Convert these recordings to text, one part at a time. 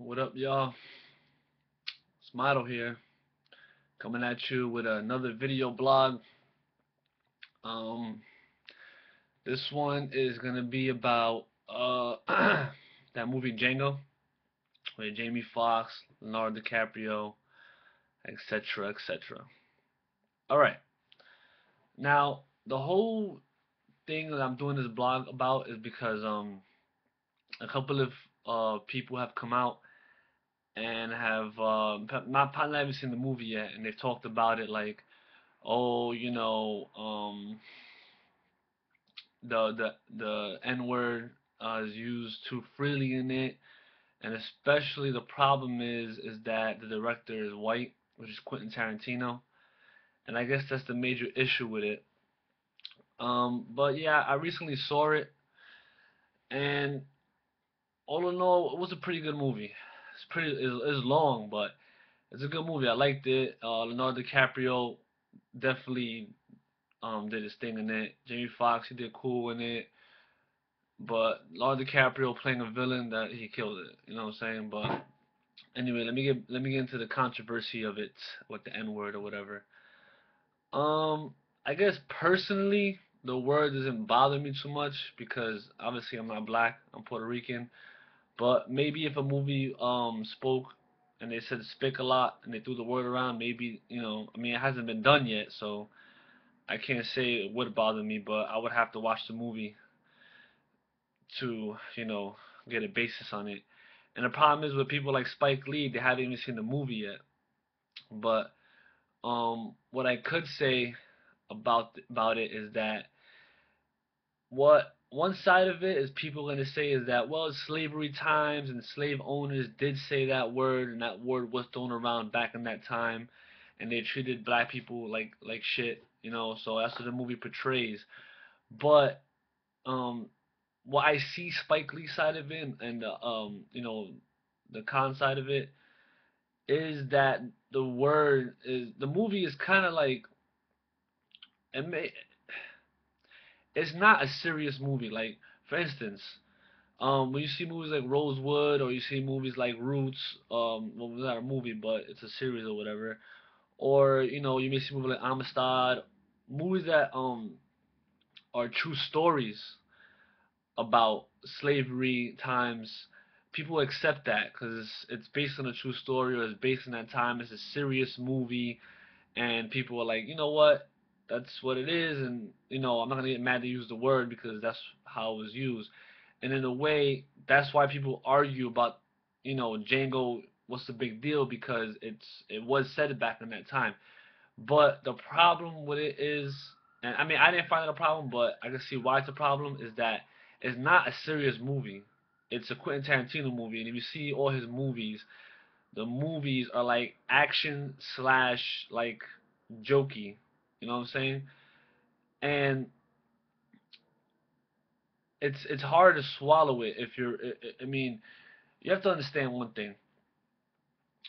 What up, y'all? It's Motto here, coming at you with another video blog. Um, this one is gonna be about that movie Django with Jamie Foxx, Leonardo DiCaprio, etc., etc. All right, now the whole thing that I'm doing this blog about is because a couple of people have come out and have not probably haven't seen the movie yet, and they've talked about it like, oh, the N word is used too freely in it, and especially the problem is that the director is white, which is Quentin Tarantino, and I guess that's the major issue with it. But yeah, I recently saw it, and all in all, it was a pretty good movie. It's long, but it's a good movie. I liked it. Leonardo DiCaprio definitely did his thing in it. Jamie Foxx, he did cool in it. But Leonardo DiCaprio playing a villain, that he killed it. You know what I'm saying? But anyway, let me get into the controversy of it with the N word or whatever. Um, I guess personally, the word doesn't bother me too much because obviously I'm not black. I'm Puerto Rican. But maybe if a movie spoke and they said spick a lot and they threw the word around, maybe I mean, it hasn't been done yet, so I can't say it would bother me. But I would have to watch the movie to get a basis on it. And the problem is with people like Spike Lee, they haven't even seen the movie yet. But what I could say about it is that what one side of it is people going to say is that, well, it's slavery times and slave owners did say that word, and that word was thrown around back in that time, and they treated black people like shit, so that's what the movie portrays. But um what I see Spike Lee side of it and the con side of it is that the movie is kind of like, it may, it's not a serious movie. Like, for instance, when you see movies like Rosewood, or you see movies like Roots, well, it's not a movie but it's a series or whatever, or you may see movies like Amistad, movies that are true stories about slavery times, people accept that because it's based on a true story, or it's based on that time. It's a serious movie, and people are like, you know what, that's what it is, and I'm not gonna get mad to use the word because that's how it was used. And in a way, that's why people argue about, Django. What's the big deal? Because it was said back in that time. But the problem with it is, and I mean, I didn't find it a problem, but I can see why it's a problem, is that it's not a serious movie. It's a Quentin Tarantino movie, and if you see all his movies, the movies are like action slash like jokey. You know what I'm saying? And it's hard to swallow it if you're. I mean, you have to understand one thing.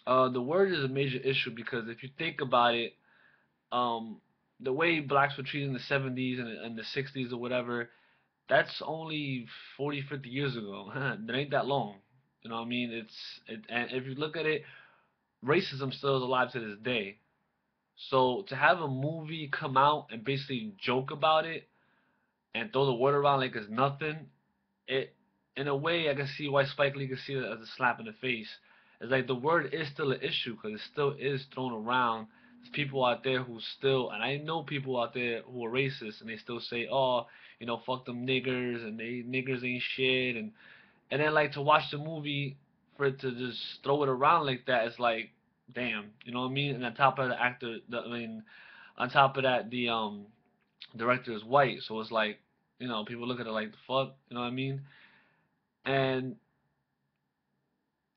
The word is a major issue because if you think about it, um, the way blacks were treated in the 70s and the 60s or whatever, that's only 40, 50 years ago. That ain't that long. You know what I mean? And if you look at it, racism still is alive to this day. So to have a movie come out and basically joke about it and throw the word around like it's nothing, it in a way I can see why Spike Lee can see it as a slap in the face. It's like the word is still an issue because it still is thrown around. There's people out there who still, and I know people out there who are racist, and they still say, oh, fuck them niggers, and they niggers ain't shit, and then like to watch the movie for it to just throw it around like that, it's like, damn, you know what I mean? And on top of the actor, on top of that, the director is white, so it's like, people look at it like the fuck, you know what I mean? And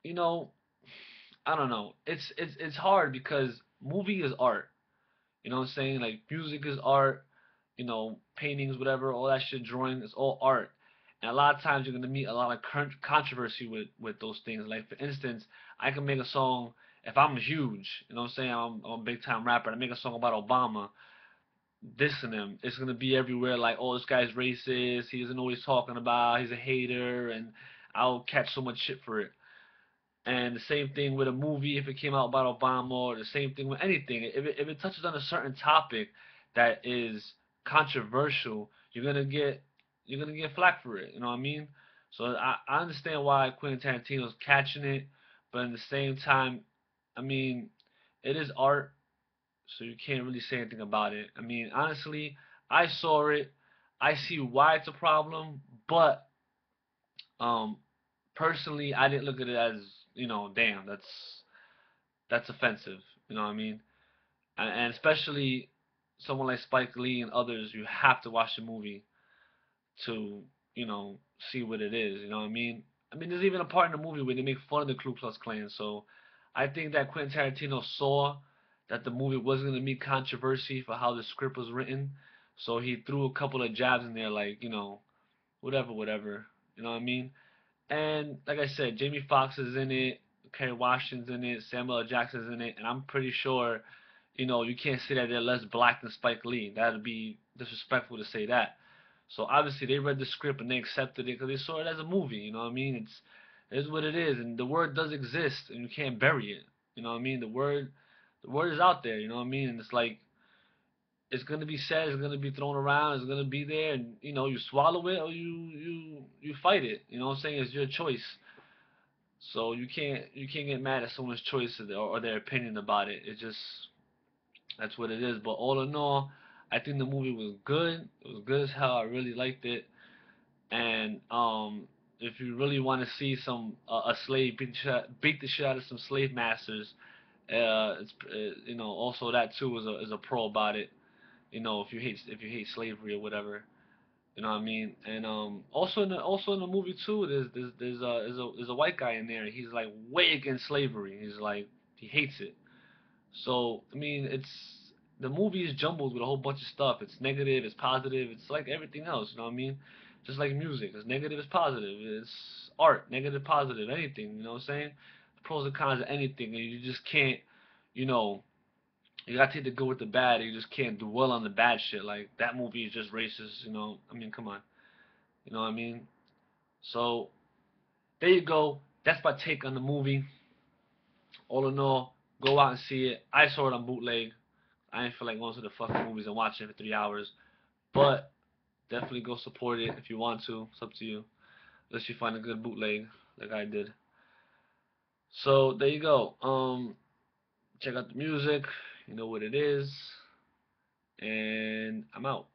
you know, I don't know. It's hard because movie is art. You know what I'm saying? Like music is art. Paintings, whatever, all that shit, drawing is all art. And a lot of times you're gonna meet a lot of controversy with those things. Like for instance, I can make a song if I'm huge. You know what I'm saying? I'm a big time rapper. And I make a song about Obama, dissing him. It's gonna be everywhere. Like, oh, this guy's racist. He doesn't know what he's talking about. He's a hater, and I'll catch so much shit for it. And the same thing with a movie if it came out about Obama, or the same thing with anything. If it touches on a certain topic that is controversial, you're gonna get flack for it. You know what I mean? So I understand why Quentin Tarantino's catching it, but at the same time, I mean, it is art, so you can't really say anything about it. I mean, honestly, I saw it. I see why it's a problem, but um, personally, I didn't look at it as, damn, that's offensive. You know what I mean? And especially someone like Spike Lee and others, you have to watch the movie to, you know, see what it is. You know what I mean? I mean, there's even a part in the movie where they make fun of the Ku Klux Klan. So I think that Quentin Tarantino saw that the movie was going to meet controversy for how the script was written. So he threw a couple of jabs in there, like, whatever, whatever. You know what I mean? And like I said, Jamie Foxx is in it, Kerry Washington's in it, Samuel L. Jackson's in it, and I'm pretty sure, you can't say that they're less black than Spike Lee. That'd be disrespectful to say that. So obviously they read the script and they accepted it because they saw it as a movie. You know what I mean? It is what it is, and the word does exist, and you can't bury it. You know what I mean? The word is out there. You know what I mean? And it's like it's gonna be said, it's gonna be thrown around, it's gonna be there, and you swallow it or you fight it. You know what I'm saying? It's your choice. So you can't get mad at someone's choice or their opinion about it. It just that's what it is. But all in all, I think the movie was good. It was good as hell. I really liked it. And if you really want to see some a slave beat the shit out of some slave masters, it's also that too is a pro about it. If you hate slavery or whatever. You know what I mean? And also in the movie too, there's a white guy in there. He's like way against slavery. He's like he hates it. So I mean, the movie is jumbled with a whole bunch of stuff. It's negative, it's positive, it's like everything else. You know what I mean? Just like music, it's negative, it's positive. It's art, negative, positive, anything. You know what I'm saying? The pros and cons of anything, and you just can't, you know, you gotta take the good with the bad. You just can't dwell on the bad shit. Like that movie is just racist. I mean, come on. You know what I mean? So there you go. That's my take on the movie. All in all, go out and see it. I saw it on bootleg. I didn't feel like going to the fucking movies and watching it for 3 hours. But definitely go support it if you want to. It's up to you. Unless you find a good bootleg like I did. So there you go. Check out the music. You know what it is. And I'm out.